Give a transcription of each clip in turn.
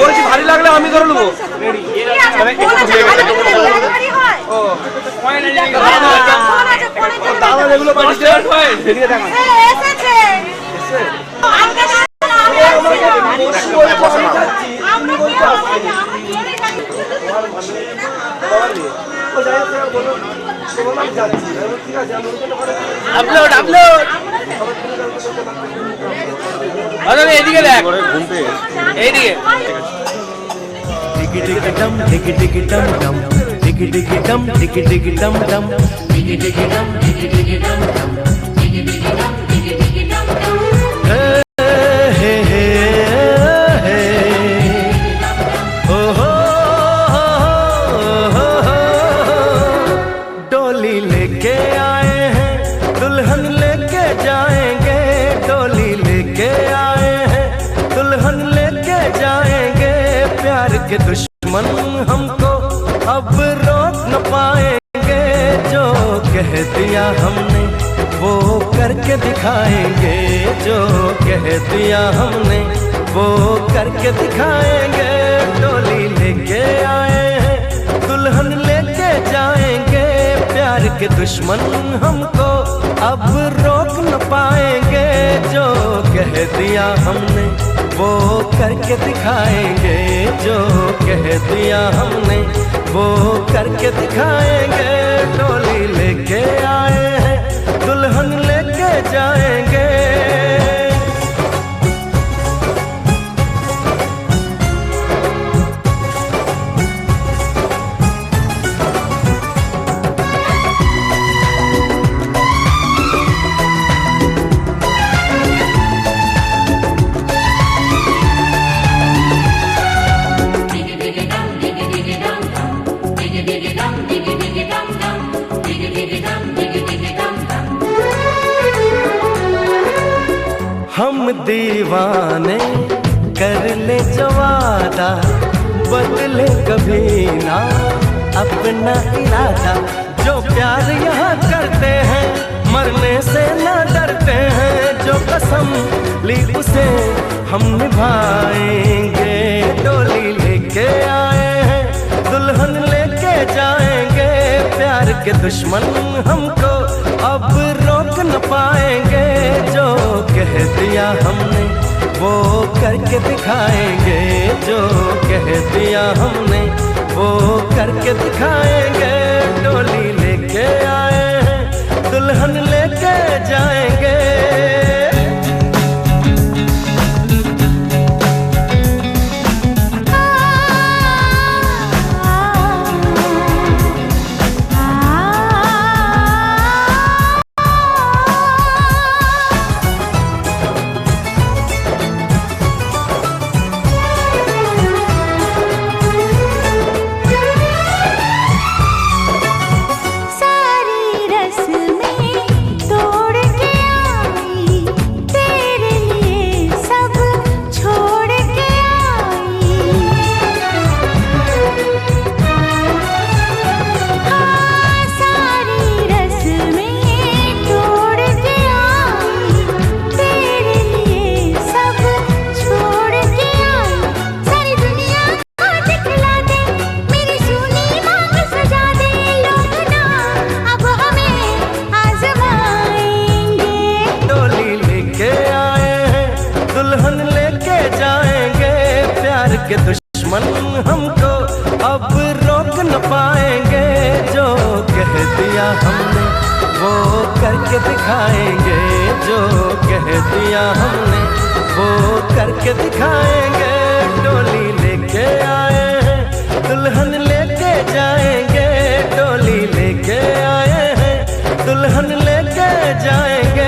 বলছি ভারী লাগলে আমি ধরে নেবো। দাদা যেগুলো পাঠিয়েছে সেদিকে দেখান। আপলোড আপলোড এইদিকে দেখ, এইদিকে टिकी टिकी डम टिकी टिकी डम डम टिकी टिकी डम टिकी टिकी डम डम टिकी टिकी डम टिकी टिकी डम डम टिकी टिकी डम टिकी टिकी डम डम हे हे हे ओ हो डोली लेके आए हैं दुल्हन लेके जाएंगे डोली लेके आए हैं दुल्हन लेके जाएंगे प्यार के दुश्मन हमको अब रोक न पाएंगे जो कह दिया हमने वो करके दिखाएंगे जो कह दिया हमने वो करके दिखाएंगे डोली लेके आए हैं दुल्हन लेके जाएंगे प्यार के दुश्मन हमको अब रोक न पाएंगे जो कह दिया हमने वो करके दिखाएंगे जो कह दिया हमने वो करके दिखाएंगे डोली लेके आए हैं दुल्हन लेके जाएंगे हम दीवाने कर ले जो वादा बदले कभी ना अपना इरादा जो प्यार यहाँ करते हैं मरने से ना डरते हैं जो कसम ली उसे हम निभाएंगे डोली लेके आए हैं दुल्हन लेके जाएंगे प्यार के दुश्मन हमको अब रोक न पाएंगे जो कह दिया हमने वो करके दिखाएंगे जो कह दिया हमने वो करके दिखाएंगे डोली लेके आए हैं दुल्हन लेके जाएंगे के दुश्मन हमको अब रोक न पाएंगे जो कह दिया हमने वो करके दिखाएंगे जो कह दिया हमने वो करके दिखाएंगे डोली लेके आए हैं दुल्हन लेके जाएंगे डोली लेके आए हैं दुल्हन लेके जाएंगे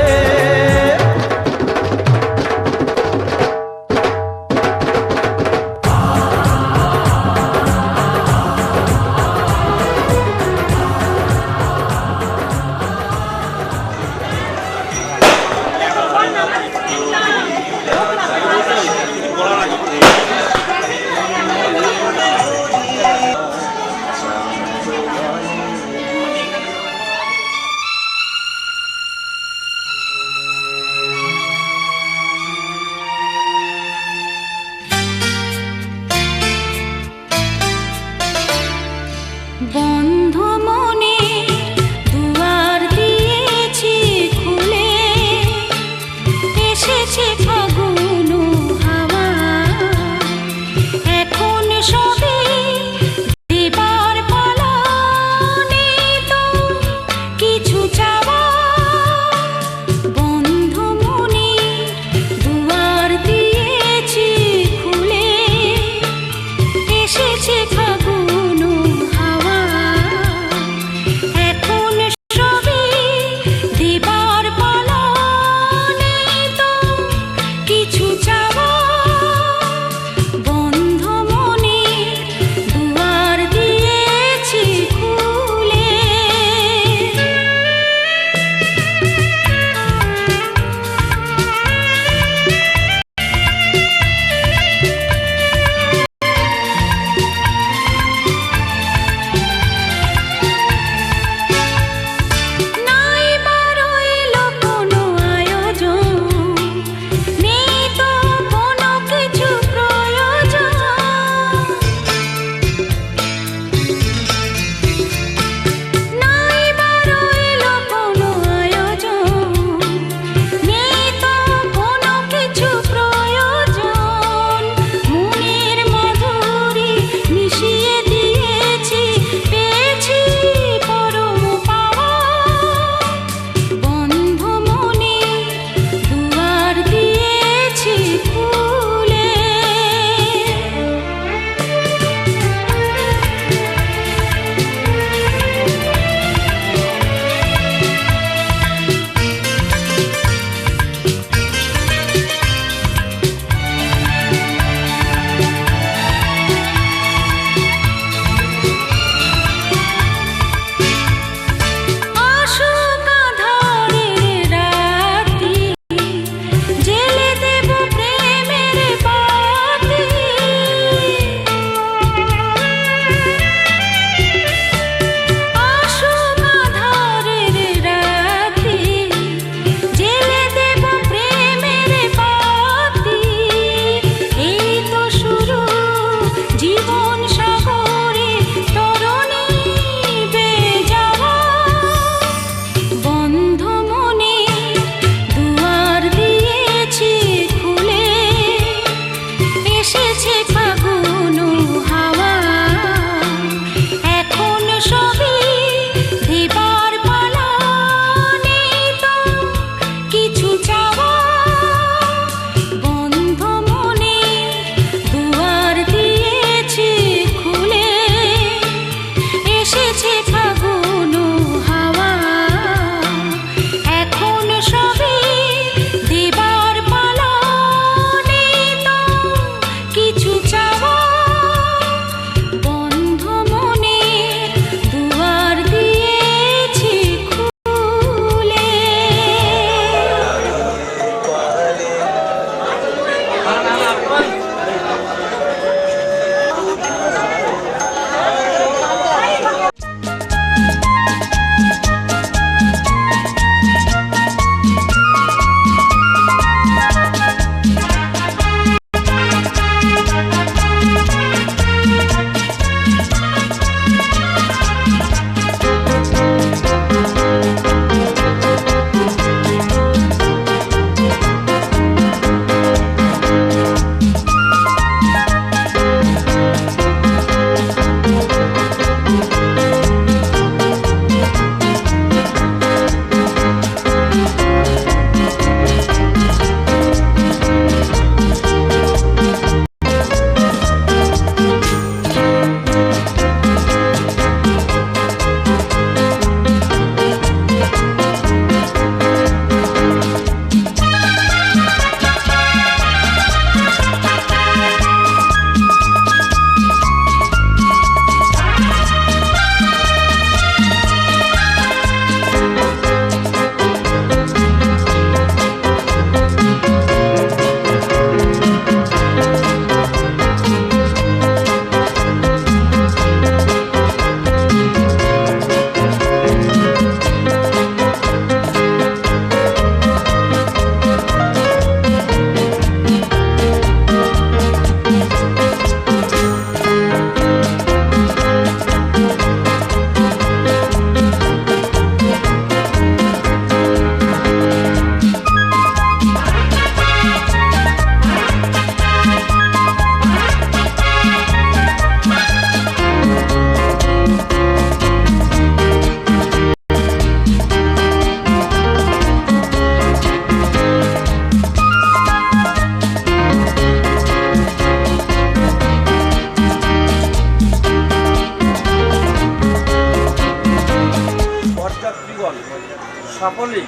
সকলেই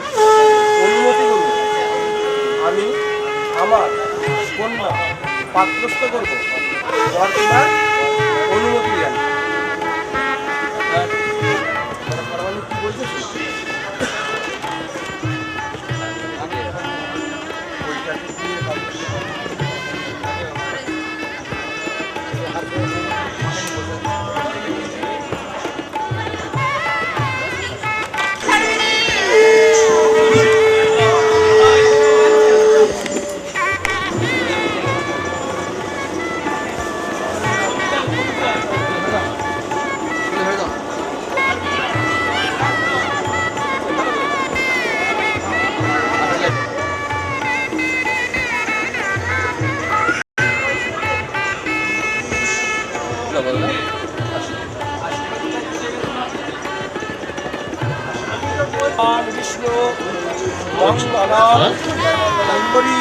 অনুমতি করুন, আমি আমার কন্যা পাত্রস্থ করব। বর্তমান অনুমতি দেন। কি বলছিস? বিষ্ণু মঙ্গলী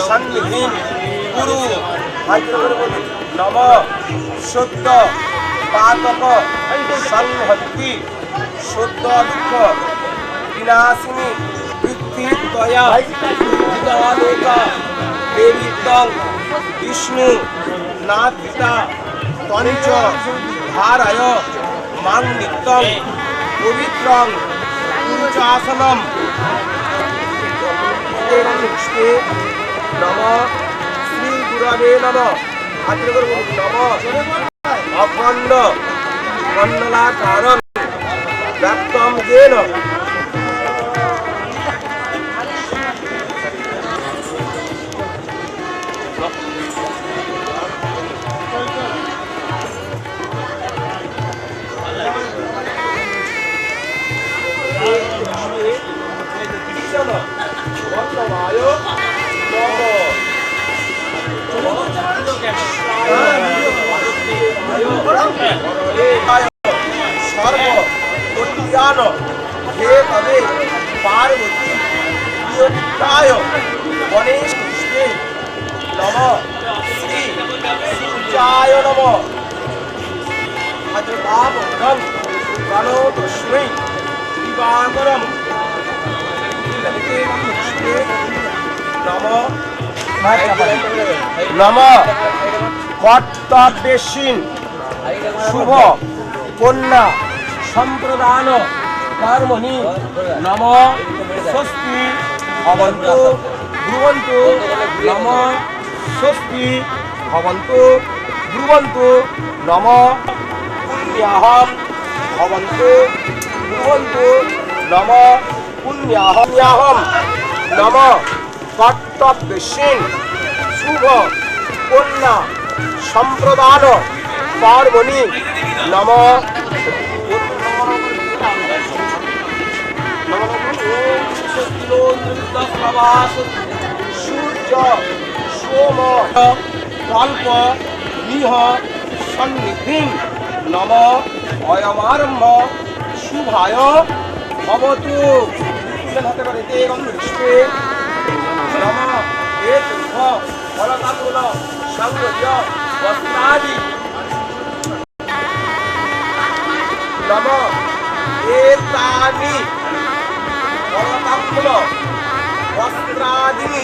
সন্নিধি গুরু নম শুদ্ধ পাতক সংহতি শুদ্ধ দুঃখ বিনাশিনী বৃদ্ধি দয়া বিদ্যালোকা দেবী তং বিষ্ণু নাথিতা পঞ্চ ধারায় মাং নিত্যং পবিত্রং পুরুষাসনম নম শ্রী গুরবে নম নম অখণ্ড মণ্ডলাকারং ব্যক্তম যেন সর্ব কল্যাণ হে তবে পার্বতী প্রিয়তায় গণেশ কৃষ্ণে নম শ্রী সূর্যায় নম আজবাবন্ধম গণতস্মৈ দিবাকরম নম নম কর্তব্যেশীন শুভ কন্যা সম্প্রদান কর্মণি নম স্বস্তি ভবন্তু ব্রুবন্তু নম স্বস্তি ভবন্তু ব্রুবন্তু নম পুণ্যাহম ভবন্তু ব্রুবন্তু নম পুণ্যাহম নম কর্তব্যেশীন শুভ কন্যা সম্প্রদান পার্বণী নম সূর্য সোম কল্প নিহ সন্নিধি নম অয়মারম্ভ শুভায় ভবতু হাতে করে দেবং দৃষ্টে নম হে তুহ ফলকাকুল সংযোজ্য বস্ত্রাদি নম এতানি ফলকাকুল বস্ত্রাদি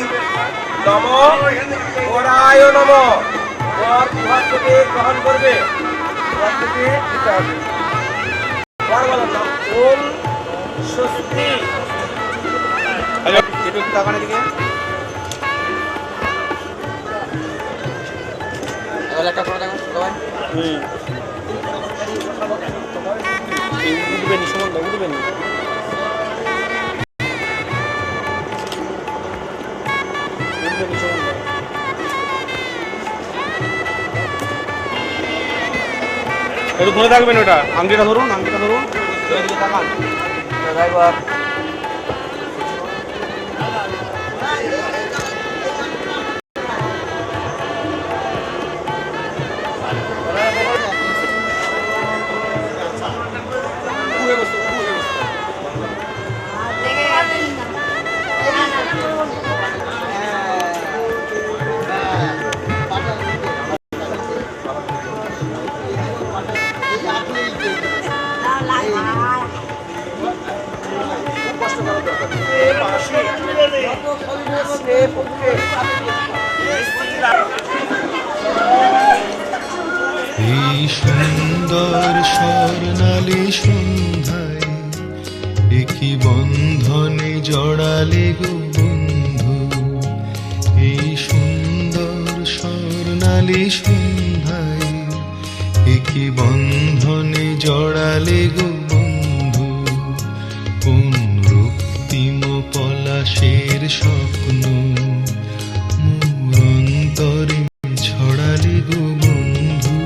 নম ওরায় নম ওর দুহাত থেকে গ্রহণ করবে ওর থেকে দিতে হবে ওর বলেন না ওম স্বস্তি একটু তাকানোর দিকে একটা করে দেখো সবাই উঠবেনি সুমন্ত উঠবেনি একটু ধরে থাকবেন, ওটা আংটিটা ধরুন, আংটিটা ধরুন। সুন্দর স্বর্ণালী সন্ধ্যায় একই বন্ধনে জড়ালে গো বন্ধু, এই সুন্দর স্বর্ণালী সন্ধ্যায় একই বন্ধনে জড়ালে গো বন্ধু, কোন রক্তিম পলাশের স্বপ্ন মোর অন্তরে ছড়ালে গো বন্ধু,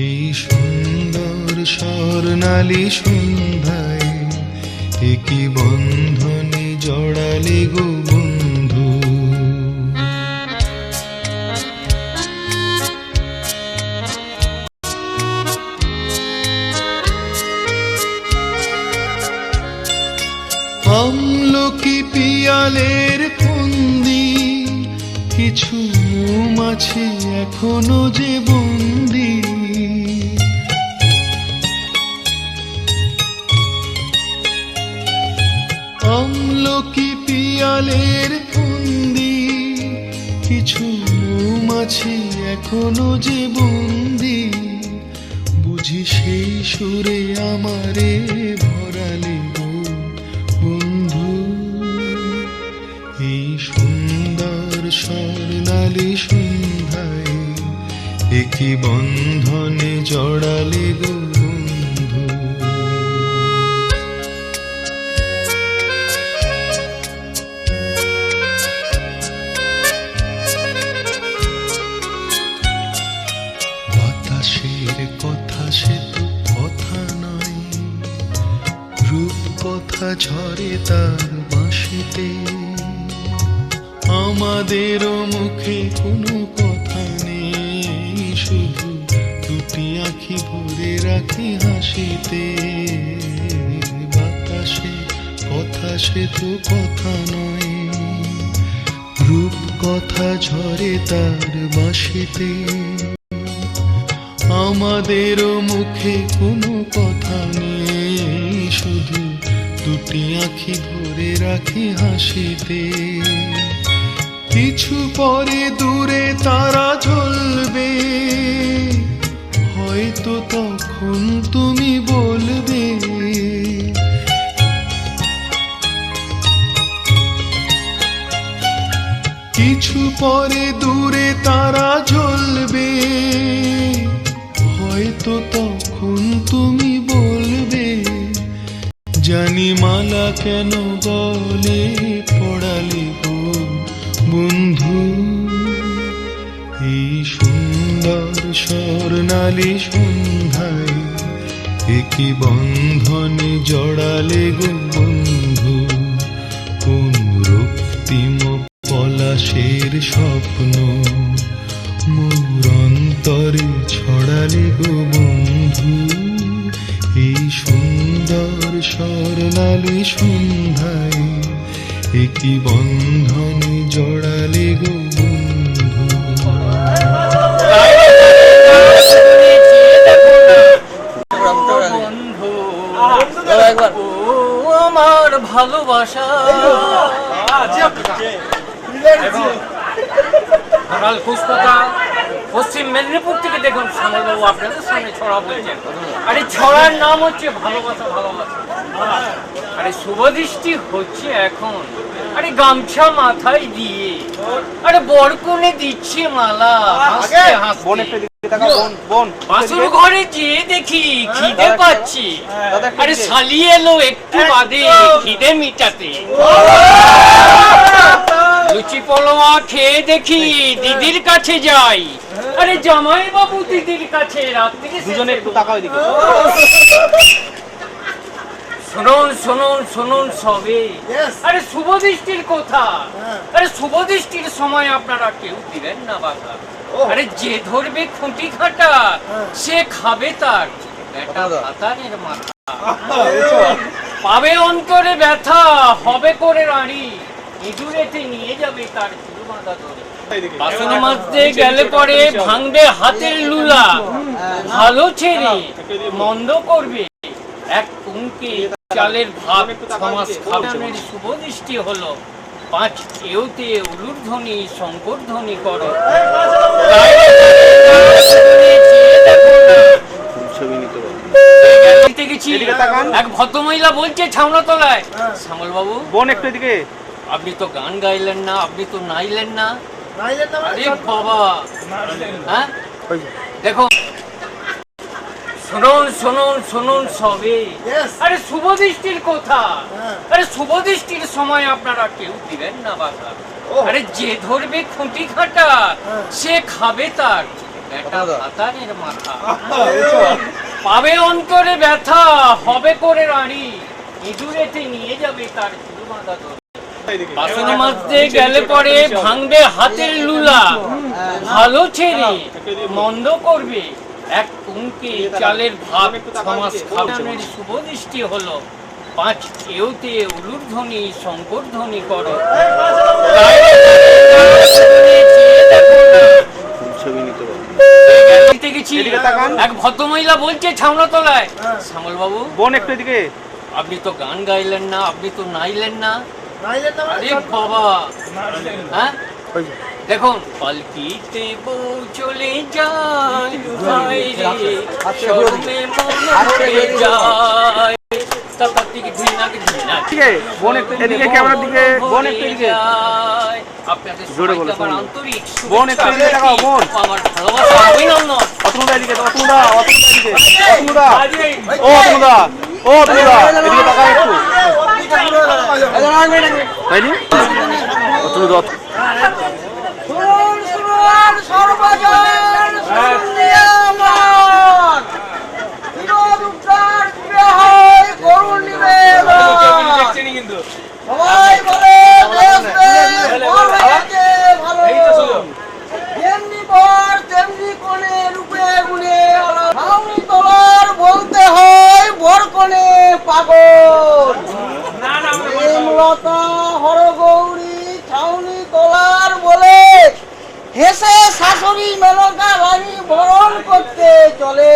এই সুন্দর স্বর্ণালী সন্ধ্যায় একই বন্ধনে জড়ালে গো বন্ধু। আমলকি পিয়ালের ফন্দি কিছু মৌমাছি এখনো যে বন্দি, আমলকি পিয়ালের ফন্দি কিছু মৌমাছি এখনো যে বন্দি, বুঝি সেই সুরে আমারে ভরালে গো বন্ধু, এই সুন্দর স্বর্ণালী সন্ধ্যায় একই বন্ধনে জড়ালে গো বন্ধু। বাতাসের কথা সে তো কথা নয়, রূপ কথা ঝরে তার বাঁশিতে, আমাদেরও মুখে কোনো কথা নেই, শুধু দুটি আঁখি ভরে রাখি হাসিতে। বাতাসে কথা সে তো কথা নয়, রূপ কথা ঝরে তার বাঁশিতে, আমাদেরও মুখে কোনো কথা নেই, শুধু দুটি আঁখি ভরে রাখি হাসিতে। কিছু পরে দূরে তারা জ্বলবে, হয়তো তখন তুমি বলবে, কিছু পরে দূরে তারা জ্বলবে, হয়তো তখন তুমি বলবে, জানি মালা কেন গলে পড়ালে গো বন্ধু, এই সুন্দর স্বর্ণালী সন্ধ্যায় একই বন্ধনে জড়ালে গো বন্ধু, কোন রক্তিম পলাশের স্বপ্ন মোর অন্তরে ছড়ালে গো বন্ধু, এই সুন্দর স্বর্ণালী সন্ধ্যায় একই বন্ধনে জড়ালে গো বন্ধু। আমার ভালোবাসা পশ্চিম মেদিনীপুর থেকে দেখুন শ্যামলবাবু আপনাদের সামনে ছড়া বলছেন, আরে ছড়ার নাম হচ্ছে ভালোবাসা। ভালোবাসা আরে শুভদৃষ্টি হচ্ছে এখন, আরে গামছা মাথায় দিয়ে, আরে বরকনে দিচ্ছে মালা হাসতে হাসতে, বাসুর ঘরে যেয়ে দেখি খিদে পাচ্ছি, আরে শালি এলো একটু বাদে খিদে মিটাতে, লুচি পোলোয়া খেয়ে দেখি দিদির কাছে যাই, আরে জামাই বাবু দিদির কাছে রাত্রি দুজনে একটু তাকাও দিকে, শুনুন শুনুন শুনুন সবে, আরে শুভদৃষ্টির কথা, আরে শুভদৃষ্টির সময় আপনারা কেউ দিবেন না বাধা, আরে যে ধরবে খুঁটি কাটা সে খাবে তার ভাতারের মাথা, পাবে অন্তরে ব্যথা হবে করে রানী, ইঁদুরেতে নিয়ে যাবে তার চুল বাঁধা ধরে, বাসন মাজতে গেলে পরে ভাঙবে হাতের লুলা, ভালো ছেড়ে মন্দ করবে এক কুমকে চালের ভাত, ছমাস খাবারের শুভদৃষ্টি হলো 5 কেউতে উলুর ধ্বনি শঙ্কর ধ্বনি করো। দেখেছি এদিকে তাকান। এক ভদ্রমহিলা বলছে ছাউনা তলায়, শ্যামল বাবু বোন একটু এদিকে। আপনি তো গান গাইলেন না, আপনি তো নাইলেন না। আরে বাবা, হ্যাঁ দেখো, শুনুন শুনুন শুনুন সবে। আরে শুভ দৃষ্টির কথা, আরে শুভ দৃষ্টির সময় আপনারা কেউ দিবেন না বাধা। আরে যে ধরবে খুঁটি খাটা সে খাবে তার বেটা ভাতারের মাথা। পাবে অন্তরে ব্যথা, হবে করে রানী, ইঁদুরেতে নিয়ে যাবে তার চুল বাঁধা ধরে। বাসন মাজতে গেলে পরে ভাঙবে হাতের লুলা, ভালো ছেড়ে মন্দ করবে এক কুমকে চালের ভাব, সমাজ খাবারের শুভ দৃষ্টি হলো 5 কেউতে উলুর ধ্বনি শঙ্কর ধ্বনি করো। এক ভদ্রমহিলা বলছে ছাউনা তলায়, শ্যামল বাবু বোন একটু এদিকে। আপনি তো গান গাইলেন না, আপনি তো নাইলেন না। আরে বাবা, হ্যাঁ দেখুন, পালকিতে বউ চলে যায়, হায় রে শরমে মন মরে যায়। তাকাতিক ধিনাক ধিনাক এদিকে বোন একটু এদিকে, ক্যামেরার দিকে। বোন একটু এদিকে। আপনাদের জোরে বলো, সবাইকে আমার শুনুন। আন্তরিক বোন একটু এদিকে তাকাও, বোন। আমার ভালোবাসা অভিনন্দন। অতনুদা এদিকে, অতনুদা, অতনুদা এদিকে। অতনুদা, ও অতনুদা, ও অতনুদা এদিকে তাকাও একটু। হয়নি? অতনুদা শুনুন শুনুন সর্বজন শুনিয়ামান, চিরদুর্গার প্রিয় হয় করুণ নিবেদন। সবাই বলে দেশ দেশ বর হয়েছে ভালো, যেমনি বর তেমনি কোণে রূপে গুণে আলো। ছাউনি তলার বলতে হয় বর কোণে পাগল, প্রেমলতা হরগৌরী ছাউনি তলার বলে হেসে শাশুড়ি মেনকা রানী বরণ করতে চলে।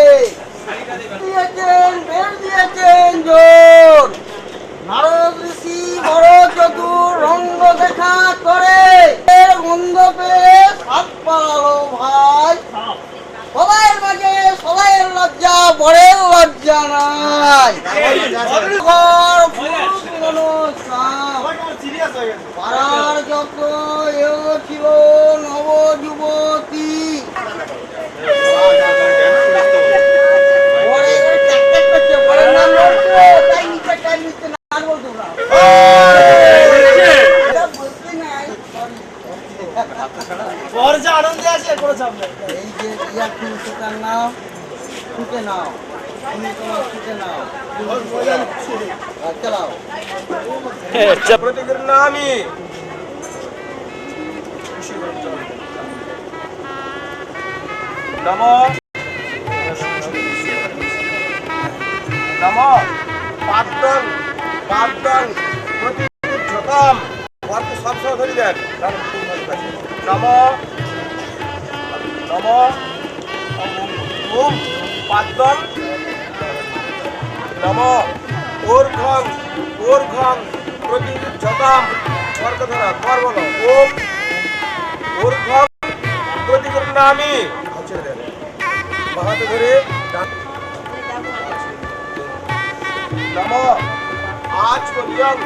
দিয়েছেন বের দিয়েছেন জোর, নারদ ঋষি বড় চতুর রঙ্গ দেখা করে, এর গন্ধ পেয়ে সাত পালালো ভাই। সবাই মাঝে সবাইয়ের লজ্জা, বরের লজ্জা নাই। ঘর পুরুষ মনস্কাম, পাড়ার যত এও ছিল নব যুবতী। বরের নাম বলছে, তাই নিচে তাই নিচে নাম বলতো না। এটা বলতে নাই, এই যে ইয়া ফুলটার নাম ফুটে নাও, তুমি তোমার ফুটে নাও, চালাও। প্রতীকের নামই নম নম পাদ্যং পাদ্যং প্রতিযতাম। অর্থ সবসময় ধরে দেন। নম নম ওম পাদ্যং নম ঊর্ধ্বং ঊর্ধ্বং প্রতিযতাম। স্বর্গ ধরা পর বলো, ওম ঊর্ধ্বং প্রতীকের নামই বাহাতে ধরে নম আজ মরিয়ম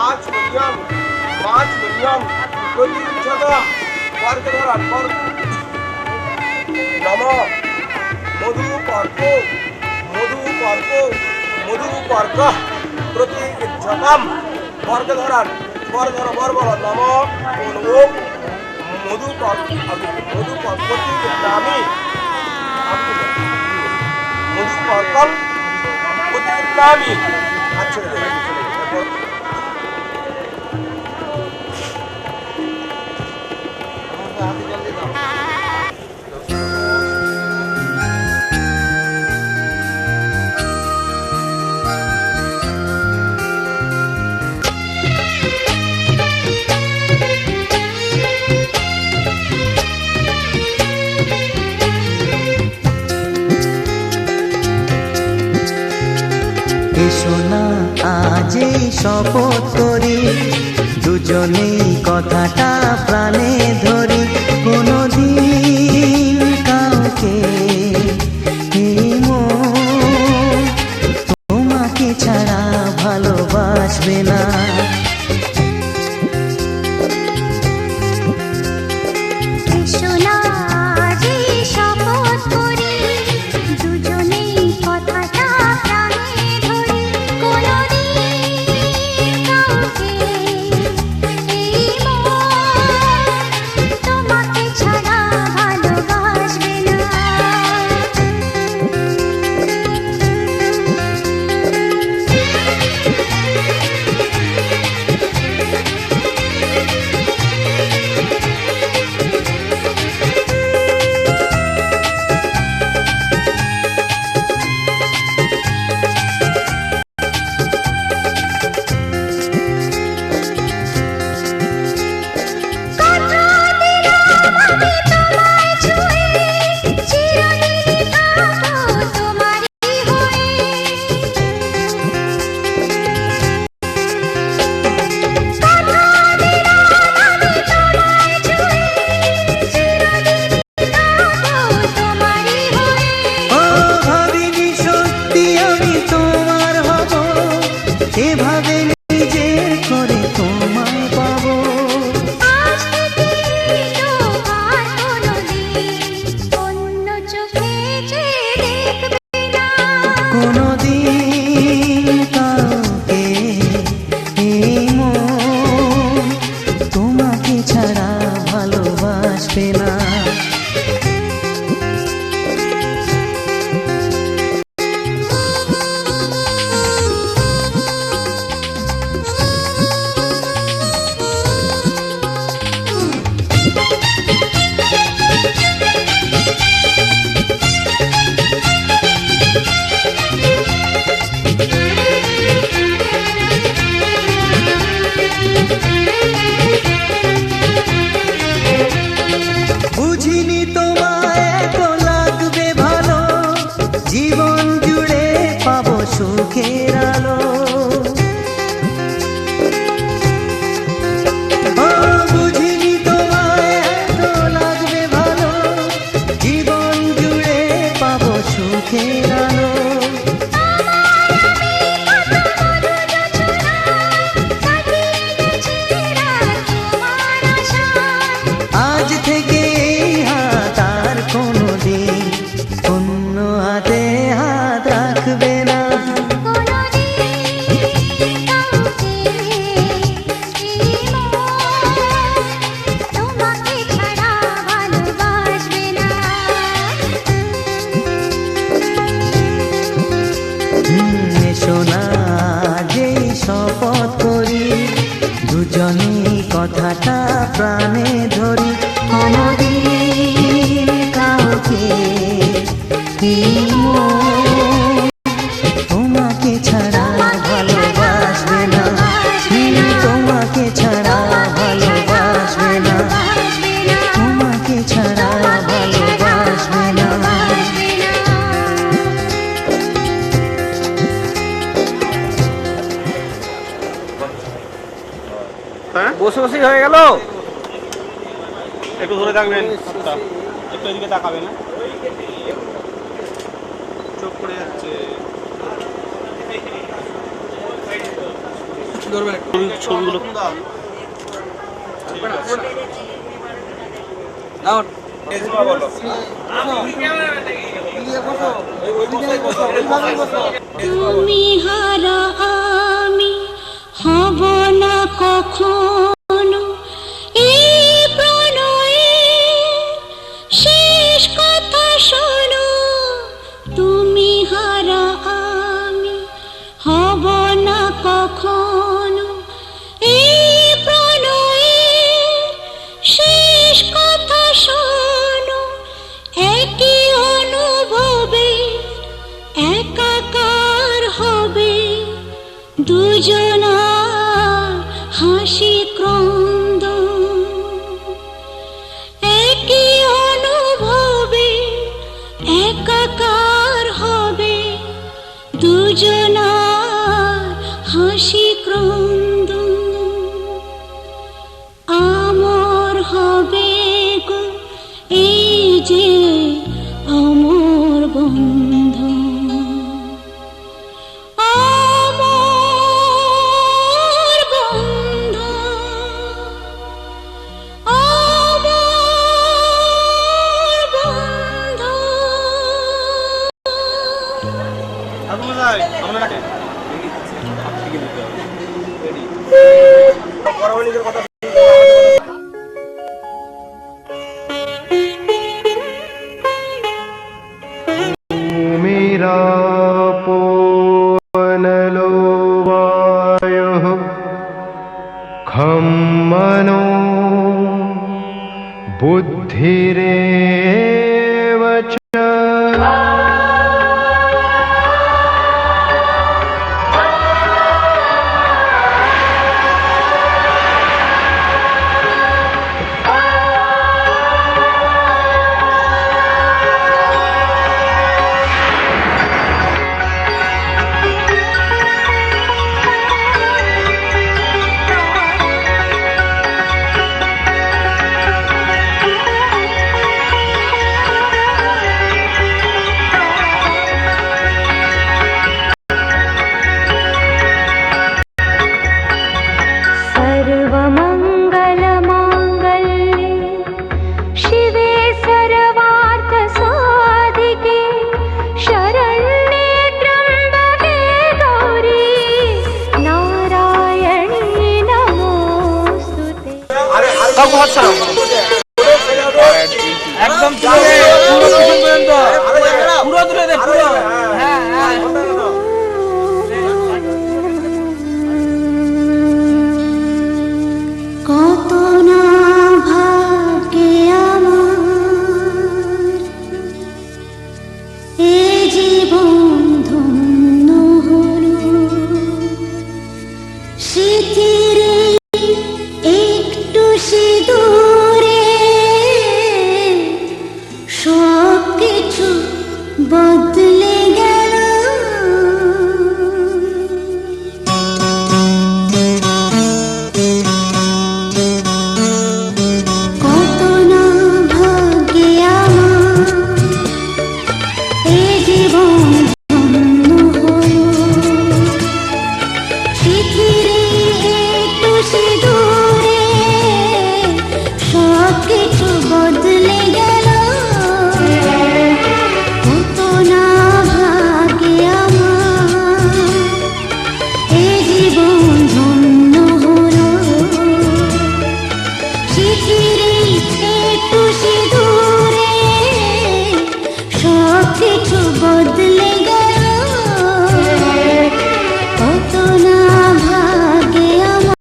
আজ মরিয়ম পাঁচ মরিয়ম প্রতিযতাম। স্বর্গ ধরা পর নম মধু পর্ক মধু পর্ক মধু পর্ক প্রতিযতাম। স্বর্গ ধরান বর ধরো বর বলো, নম ওম মধু মধু প্রতীকের নামই মধু পর্কম প্রতীকের নামই। আচ্ছা এসো না আজে শপথ করি, দুজনেই কথাটা প্রাণে ধরি, কোনদিন কাউকে এই মন না। এসো না যে শপথ করি, দুজনেই কথাটা প্রাণে ধরি, কোনোদিন কাউকে এই মন তোমাকে ছাড়া ভালোবাসবে না। কথা দিলাম আমি তোমায় ছুঁয়ে, চিরদিনই থাকবো তোমারই হয়ে। কথা দিলাম আমি তোমায় ছুঁয়ে, চিরদিনই থাকবো তোমারই হয়ে। ও ভাবিনি সত্যি আমি তোমার হব, এভাবে নিজের করে তোমায় পাবো। আজ থেকে তোমার কোনোদিন অন্য চোখে যে দেখবে না। কোনোদিন কাউকে এই মন তোমাকে ছাড়া ভালোবাসবে না। বুঝিনি তোমায় এত লাগবে ভালো, জীবন জুড়ে পাবো সুখের আলো। ও বুঝিনি তোমায় এত লাগবে ভালো, জীবন জুড়ে পাবো সুখের আলো। আজ থেকে এই হাত আর কোনোদিন অন্য হাতে হাত রাখবে না। তোমাকে ছাড়া ভালোবাসবে না। এসো না যেই শপথ করি, দুজনেই কথাটা প্রাণে ধরি, কোনোদিন কাউকে এই মন তোমাকে ছাড়া ভালোবাসবে না। তোমাকে ছাড়া ভালোবাসবে না। তোমাকে ছাড়া ভালোবাসবে না। বসে বসেই হয়ে গেল। একটু ধরে থাকবেন, একটু এদিকে তাকাবেন। চোখ পড়ে যাচ্ছে। ছবিগুলো তুমি হারা আমি হব না কখনো, এই প্রণয়ের শেষ কথা শোনো। তুমি হারা আমি হব না কখনো, এই প্রণয়ের শেষ কথা শোনো। একই অনুভবে একাকার হবে দুজনার হাসি ক্রন্দন। একই অনুভবে একাকার হবে দুজনার হাসি ক্রন্দন। আমর হবে গো এই যে অমর বন্ধন। আমর বড় কথা मेरा पोनलो वायुः खं मनो बुद्धिरेव च सर्वमङ्गलमाङ्गल्ये शिवे सर्वार्थसाधिके शरण्ये त्र्यम्बके गौरी नारायणी नमोस्तुते। কাকু হাত ছাড়াও। একদম তুলে দে, পুরো পিছন পর্যন্ত। পুরো তুলে দে, পুরো। হ্যাঁ, হ্যাঁ। কত না ভাগ্যে আমার এ জীবন ধন্য হলো স্মৃতির একটু সিঁদুরে সব কিছু বদলে গেল। কত না ভাগ্যে আমার এ জীবন ধন্য হলো পৃথিবী একটু সিঁদুরে সব কিছু বদলে গেল। কত না ভাগ্যে আমার এ জীবন ধন্য হলো পৃথিবী একটু সিঁদুরে সব কিছু বদলে গেল। কত না ভাগ্যে আমার।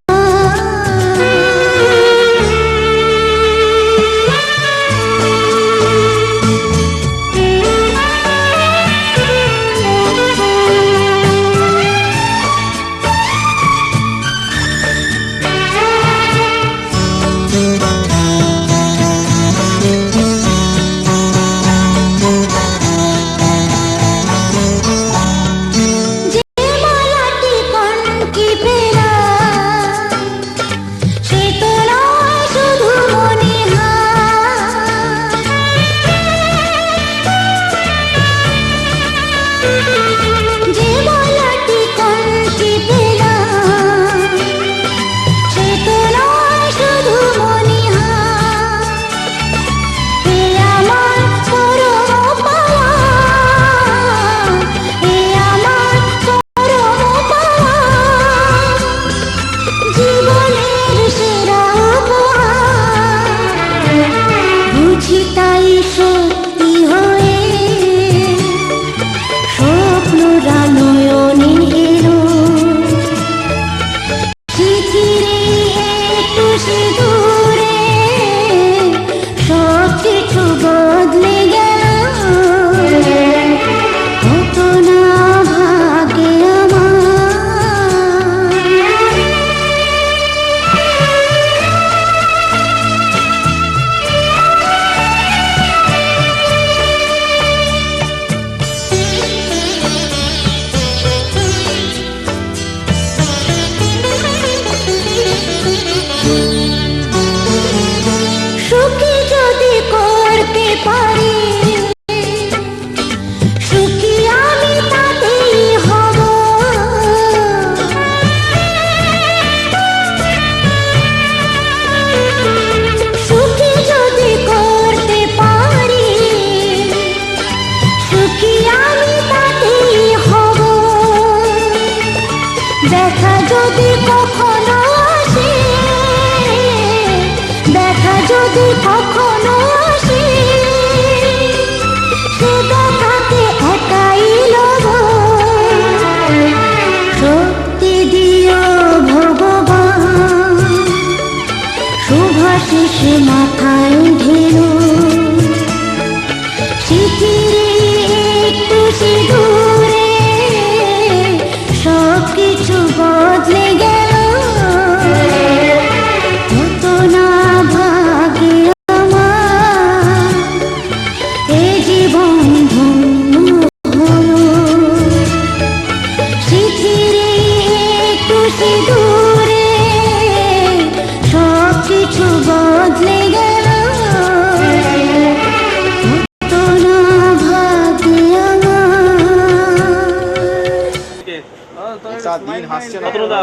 আসছে না। অতনুদা,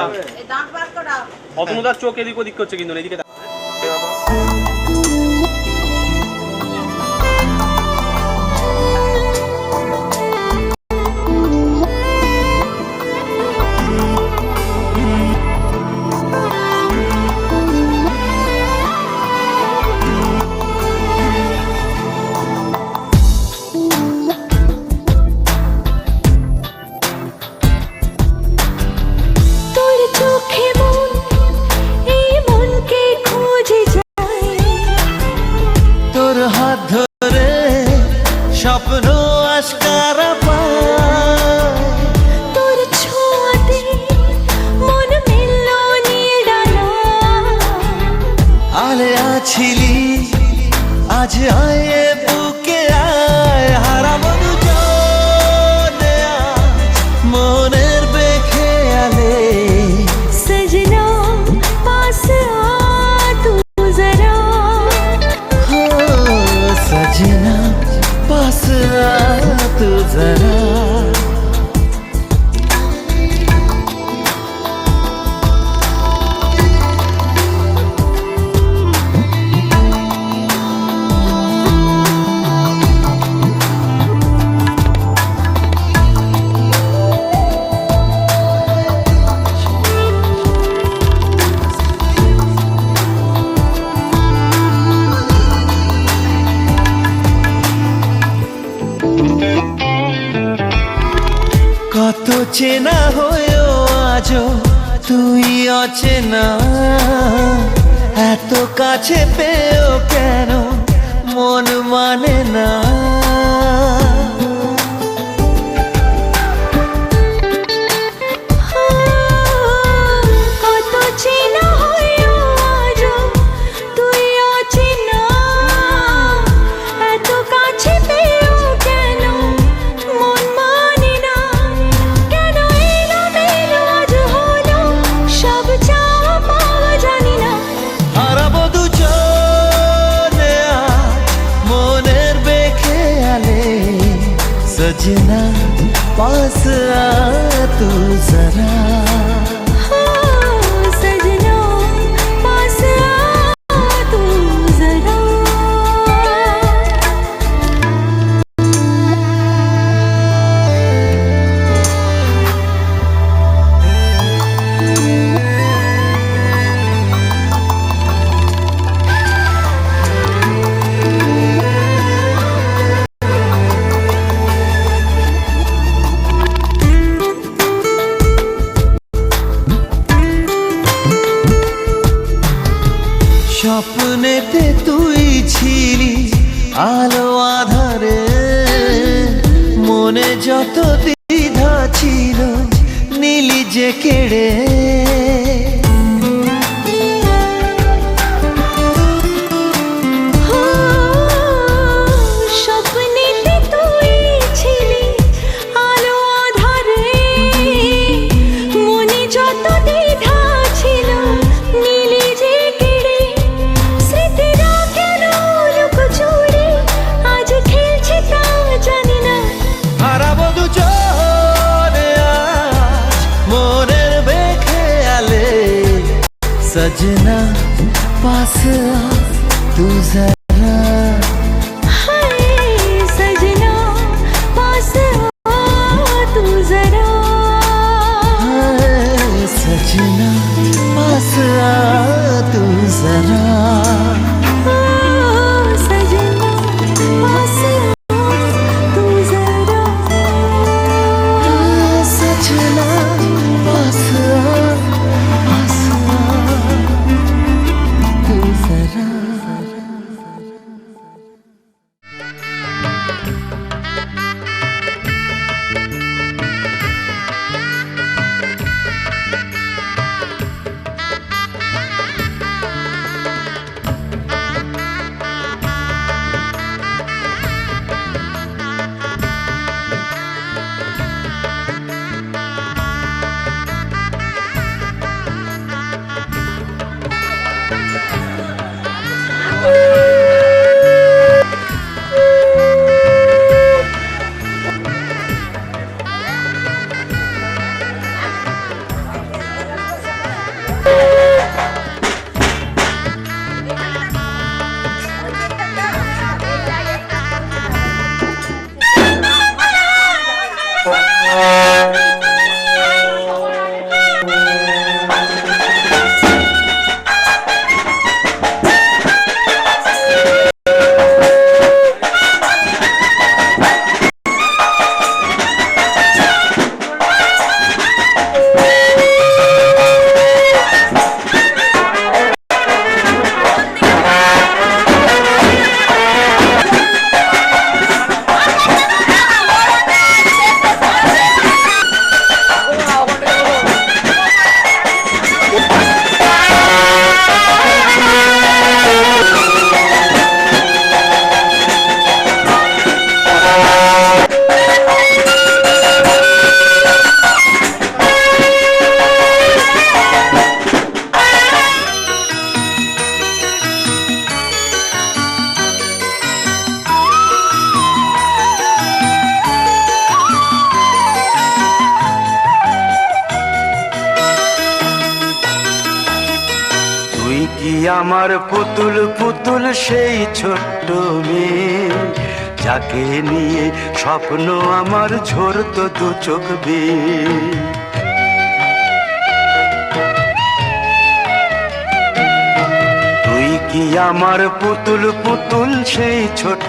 অতনুদার চোখ এদিক ওদিক করছে কিন্তু এদিকে তোর চোখে মন এই মনকে খুঁজে যায়, তোর হাত ধরে স্বপ্ন আশকারা পায়, তোর ছোঁয়াতে মন মিলল নিয়ে ডানা। আলে আছিলি আজ আয়ে বুকে আয়, হারাবো দুজনে আজ মনের বেখেয়ালে। सजना पास आ तू जरा, हो सजना पास आ तू जरा। কত চেনা হয়েও আজও তুই অচেনা, এত কাছে পেয়েও কেন মন মানে না। কত চেনা হয়েও আজও তুই অচেনা, এত কাছে পেয়েও কেন মন মানে না। কেন এলোমেলো আজ হলো সব চাওয়া পাওয়া জানি না। হারাবো দুজনে আজ মনের বেখেয়ালে, সजना पास आ तू जरा। सजना पास आ तू जरा। স্বপ্নেতে তুই ছিলি আলো আধারে, মনে যত দ্বিধা ছিল নীলি যে কেড়ে। স্বপ্নেতে তুই ছিলি আলো আধারে, মনে যত দ্বিধা ছিল নীলি যে কেড়ে। স্মৃতিরা কেন লুকোচুরি আজ খেলছে তা জানি না। হারাবো দুজনে আজ মনের বেখেয়ালে, সजना पास आ तू जरा। हाय सजना पास आ तू जरा। सजना पास आ तू जरा। सजना पास आ तू जरा। सजना पास आ तू जरा। কি আমার পুতুল পুতুল সেই ছোট্ট মেয়ে, যাকে নিয়ে স্বপ্ন আমার ঝরতো দু চোখ বেয়ে। তুই কি আমার পুতুল পুতুল সেই ছোট্ট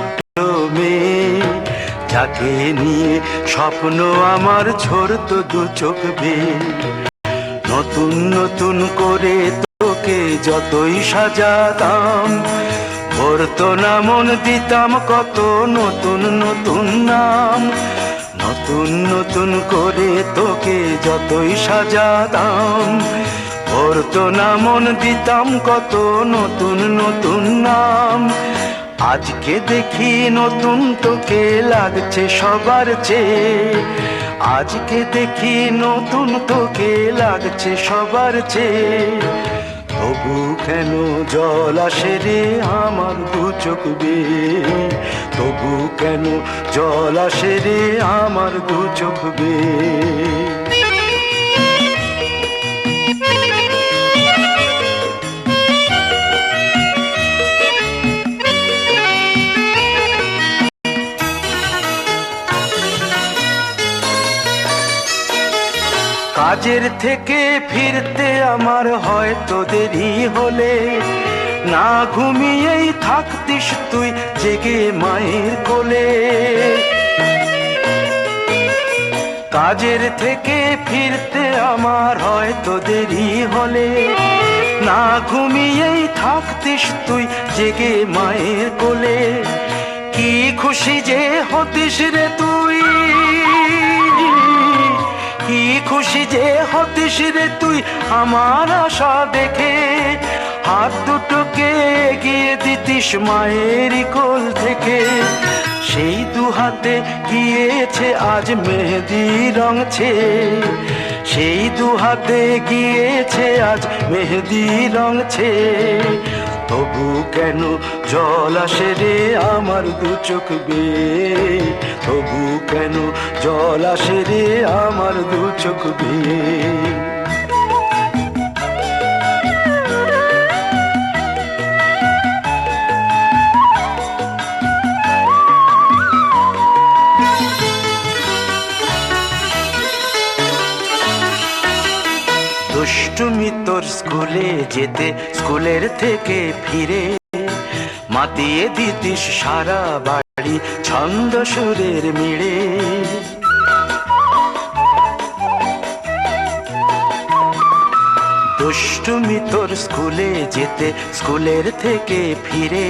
মেয়ে, যাকে নিয়ে স্বপ্ন আমার ঝরতো দু চোখ বেয়ে। নতুন নতুন করে তোকে যতই সাজাতাম, ভরতো না মন দিতাম কত নতুন নতুন নাম। নতুন নতুন করে তোকে যতই সাজাতাম, ভরতো না মন দিতাম কত নতুন নতুন নাম। আজকে দেখি নতুন তোকে লাগছে সবার চেয়ে, আজকে দেখি নতুন তোকে লাগছে সবার চেয়ে। তবু কেন জল আসে রে আমার দু চোখ বেয়ে, তবু কেন জল আসে রে আমার দু চোখ বেয়ে। কাজের থেকে ফিরতে আমার হয়তো দেরি হলে, না ঘুমিয়েই থাকতিস তুই জেগে মায়ের কোলে। কাজের থেকে ফিরতে আমার হয়তো দেরি হলে, না ঘুমিয়েই থাকতিস তুই জেগে মায়ের কোলে। কি খুশি যে হতিস রে তুই, কি খুশি যে হতিস রে তুই আমার আশা দেখে। হাত দুটোকে এগিয়ে দিতিস মায়ের কোল থেকে, সেই দু হাতে গিয়েছে আজ মেহেদি রঙছে, সেই দু হাতে গিয়েছে আজ মেহেদি রঙছে। তবু কেন জল আসে রে আমার দু চোখ বেয়ে, তবু কেন জল আসে রে আমার দু চোখ বেয়ে। দুষ্টুমি তোর স্কুলে যেতে, স্কুলের থেকে ফিরে মাতিয়ে দিতিস সারা বাড়ি ছন্দ সুরের মিড়ে। দুষ্টুমি তোর স্কুলে যেতে, স্কুলের থেকে ফিরে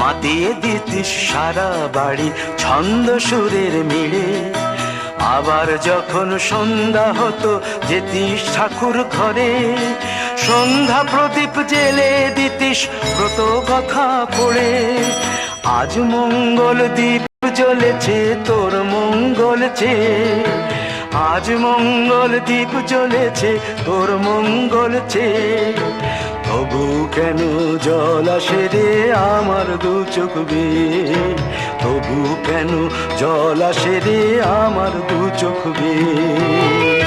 মাতিয়ে দিতিস সারা বাড়ি ছন্দ সুরের মিড়ে। আবার যখন সন্ধ্যা হতো যেতিস ঠাকুর ঘরে, সন্ধ্যা প্রদীপ জেলে দিতিস ব্রত কথা পড়ে। আজ মঙ্গল দ্বীপ জ্বলেছে তোর মঙ্গল চেয়ে, আজ মঙ্গল দ্বীপ জ্বলেছে তোর মঙ্গল চেয়ে। তবু কেন জল আসে রে আমার দু চোখ বেয়ে, তবু কেন জল আসে রে আমার দু চোখ বেয়ে।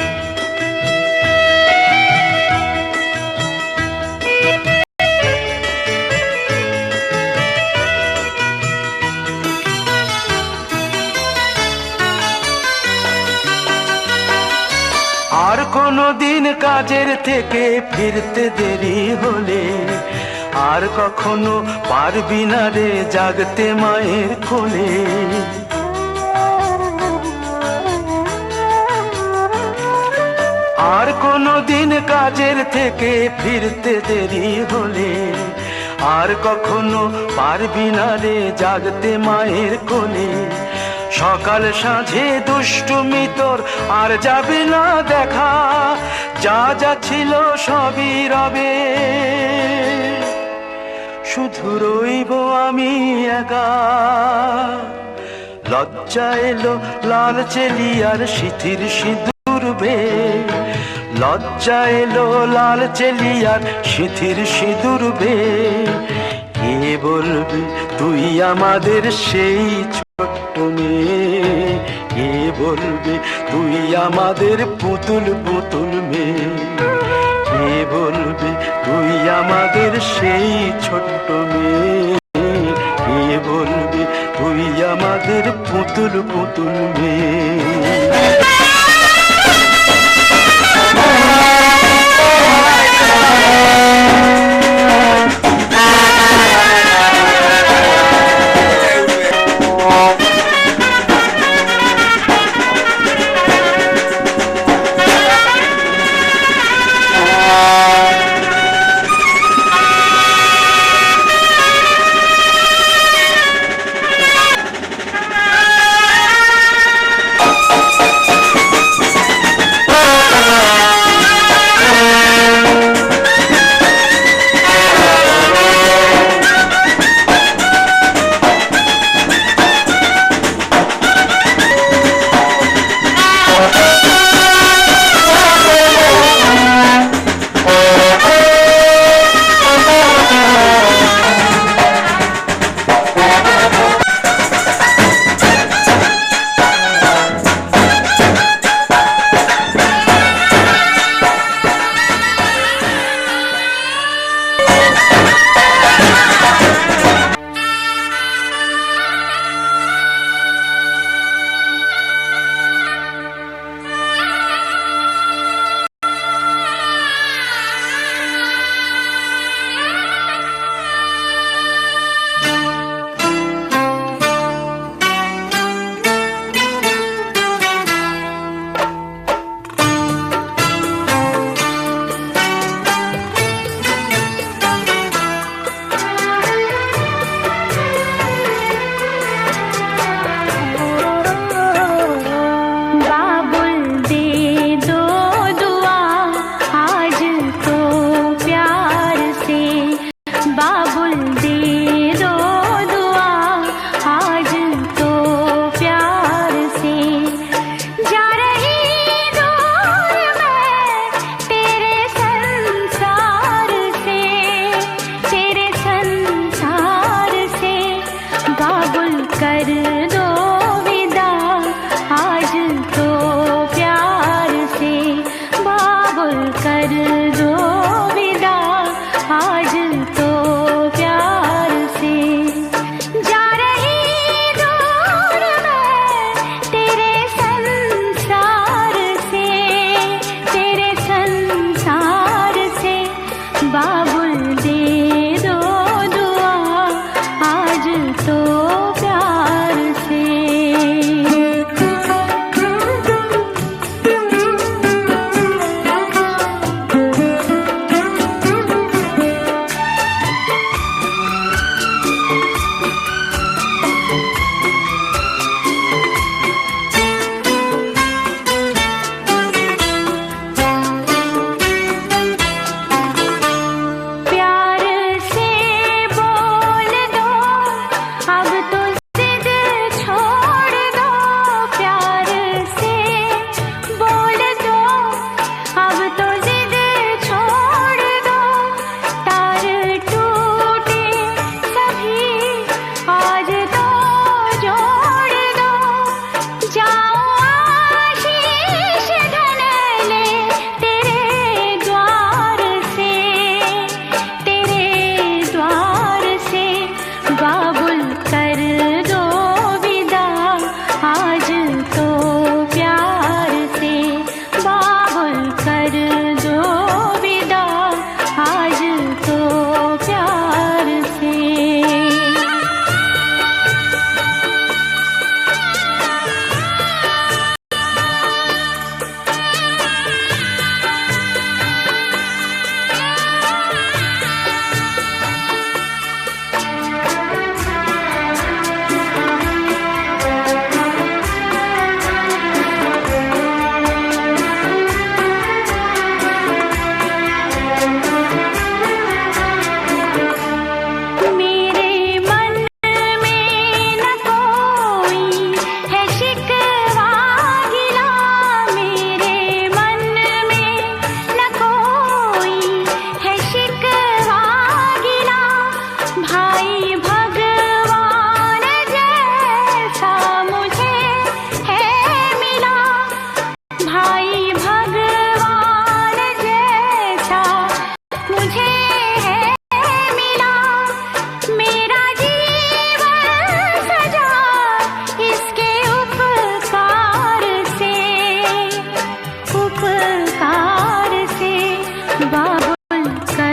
আর কোনো দিন কাজের থেকে ফিরতে দেরি হলে, আর কখনো পারবি না রে জাগতে মায়ের কোলে। আর কোনো দিন কাজের থেকে ফিরতে দেরি হলে, আর কখনো পারবি না রে জাগতে মায়ের কোলে। সকাল সাঁঝে দুষ্টুমি তোর আর যাবে না দেখা, যা যা ছিল সবই রবে, শুধু রইব আমি একা। লজ্জা এলো লাল চেলিয়ার সিথির সিঁদুর বেয়ে, লজ্জা এলো লাল চেলিয়ার সিথির সিঁদুর বেয়ে। কে বলবি তুই আমাদের সেই ছোট্ট মেয়ে, কে বলবে তুই আমাদের পুতুল পুতুল মেয়ে, কে বলবে তুই আমাদের সেই ছোট্ট মেয়ে, কে বলবে তুই আমাদের পুতুল পুতুল মেয়ে।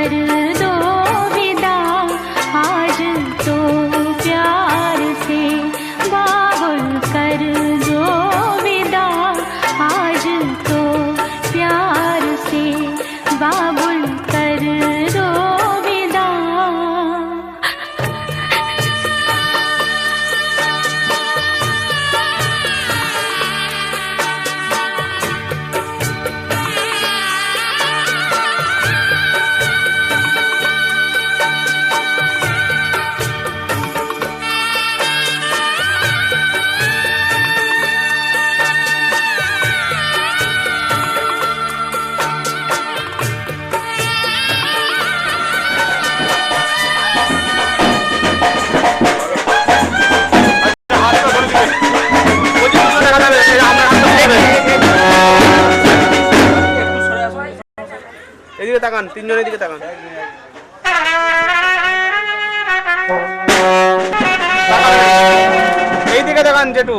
कर दो विदा आज तो प्यार से बाबुल कर दो विदा आज तो प्यार से बाबुल कर दो विदा এদিকে তাকান, তিনজন এদিকে তাকান। এইদিকে তাকান জেঠু।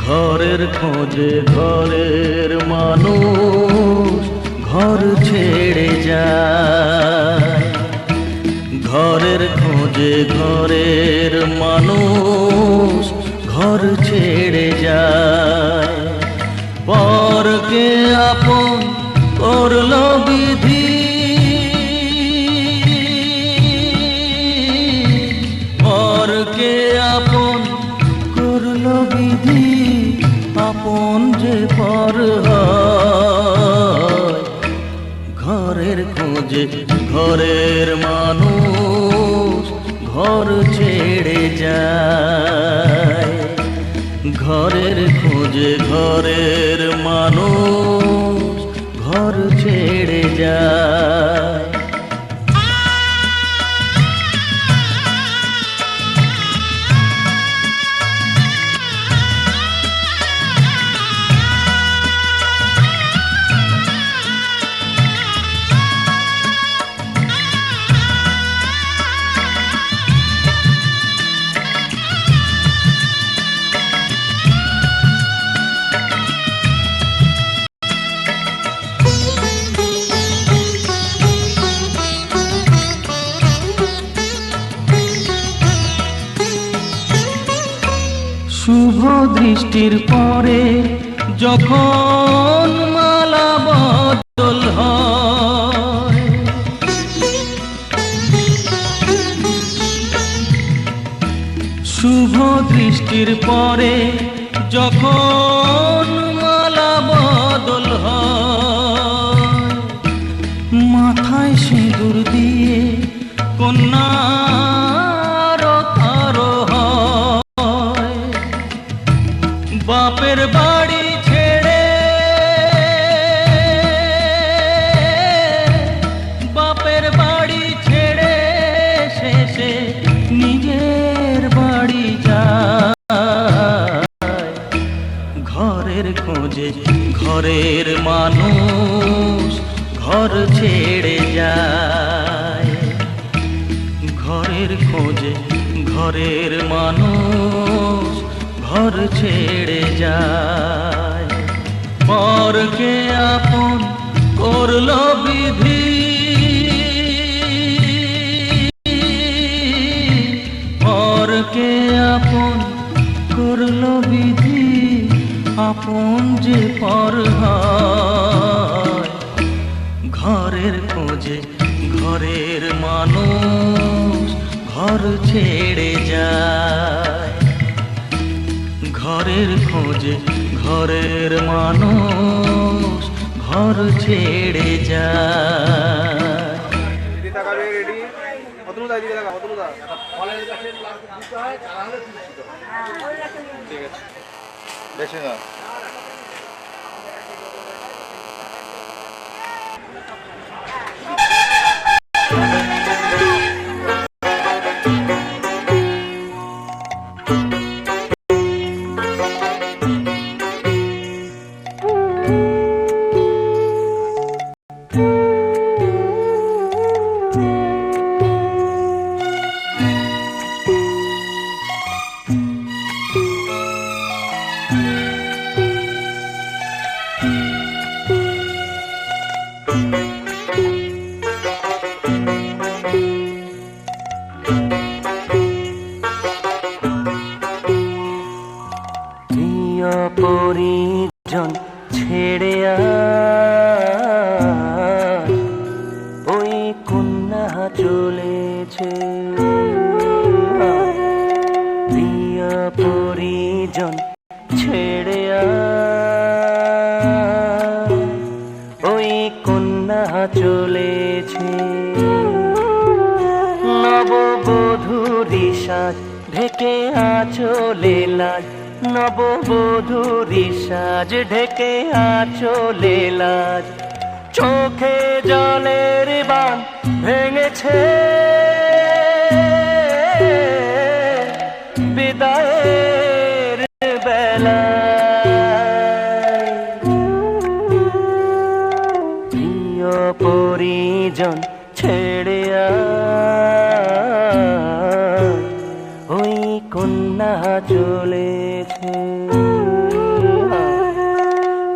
ঘরের খোঁজে ঘরের মানুষ ঘর ছেড়ে যায়, ঘরের খোঁজে ঘরের মানুষ ঘর ছেড়ে যায়, পরকে আপন করলো বিধি, পরকে আপন করলো বিধি, আপন যে পর হয়, ঘরের খোঁজে ঘরের মানুষ ঘর ছেড়ে যায়, ঘরের খোঁজে ঘরের মানুষ ঘর ছেড়ে যায়। শুভ দৃষ্টির পরে যখন মালা বদল হয়, শুভ দৃষ্টির পরে যখন মালা বদল হয়, মাথায় সিঁদুর দিয়ে কন্যার আরো হয়, বাপের বাড়ি ছেড়ে, বাপের বাড়ি ছেড়ে শেষে নিজের বাড়ি যায়, ঘরের খোঁজে ঘরের মানুষ ঘর ছেড়ে যায়, ঘরের খোঁজে ঘরের মানুষ ঘর ছেড়ে যায়, পরকে আপন করলো বিধি, পরকে আপন করলো বিধি, আপন যে পর হয়, ঘরের খোঁজে ঘরের মানুষ ঘর ছেড়ে যায়, ঘরের খোঁজে ঘরের মানুষ ঘর ছেড়ে যায়। রেডি অতনুদা দিকে লাগা, অতনুদা ঠিক আছে বেশি না। পরিজন ছেড়ে ওই কন্যা চলেছে, প্রিয় পরিজন ছেড়ে ওই কন্যা চলেছে, নববধূরি সাজ ঢেকে আঁচলে লাজ, নববধূরি সাজ ঢেকে আঁচলে লাজ, চোখে জলের বান ভেঙেছে বিদায়ের বেলায়, প্রিয় পরিজন ছেড়ে ওই কন্যা চলেছে,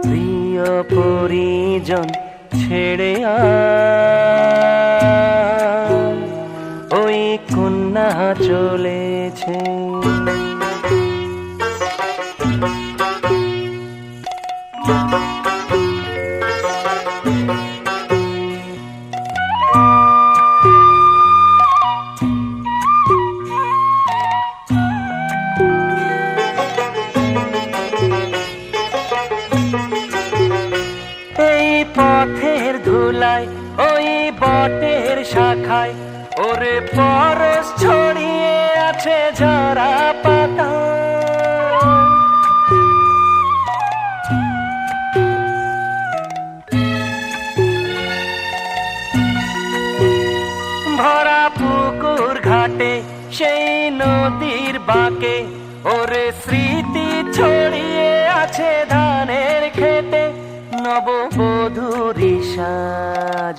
প্রিয় পরিজন ছেড়ে ওই কন্যা চলেছে। পথের ধুলায় ওই বটের শাখায় ওরে পরশ ছড়িয়ে আছে ঝরা পাতা, ভরা পুকুর ঘাটে সেই নদীর বাঁকে ওরে স্মৃতি ছড়িয়ে আছে ধানের খেতে, নববধূরি সাজ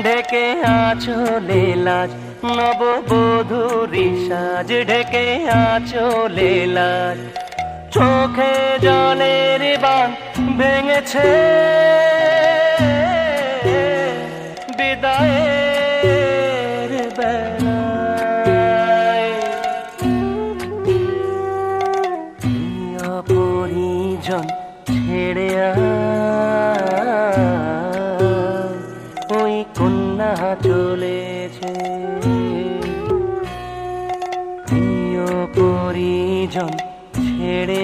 ঢেকে আঁচলে লাজ, নববধূরি সাজ ঢেকে আঁচলে লাজ, চোখে জলের বান ভেঙেছে বিদায়ের বেলায়, পরিজন ছেড়ে ওই কন্যা চলেছে, প্রিয় পরিজন ছেড়ে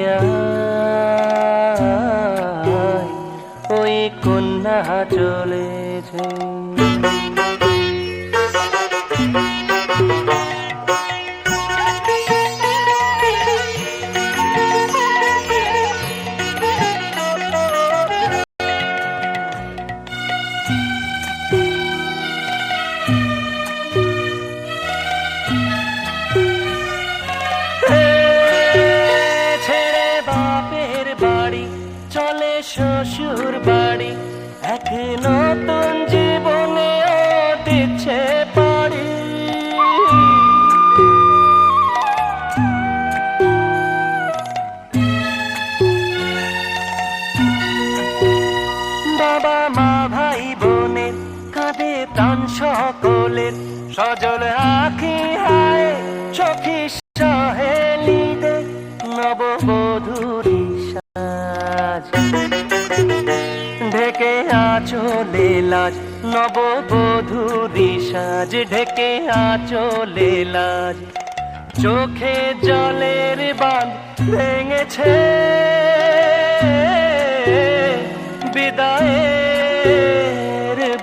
ওই কন্যা চলেছে। শ্বশুর বাড়ি এক নতুন জীবনে দিচ্ছে পারি, বাবা মা ভাই বোনের কাঁধে প্রাণ সকলের, সজল আঁখি হায় চোখে সহেলিদের নববধূরি সাজ, ঢেকে আঁচলে লাজ নববধূরি সাজ, ঢেকে আঁচলে লাজ, চোখে জলের বাঁধ ভেঙেছে বিদায়ের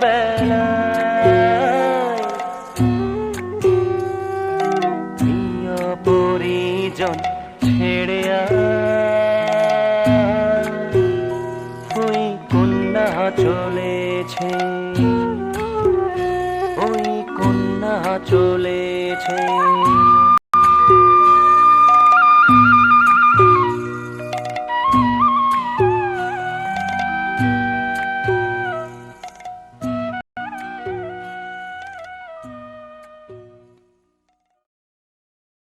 বেলায়, প্রিয় পরিজন ছেড়ে ওই কন্যা চলেছে, ওই কন্যা চলে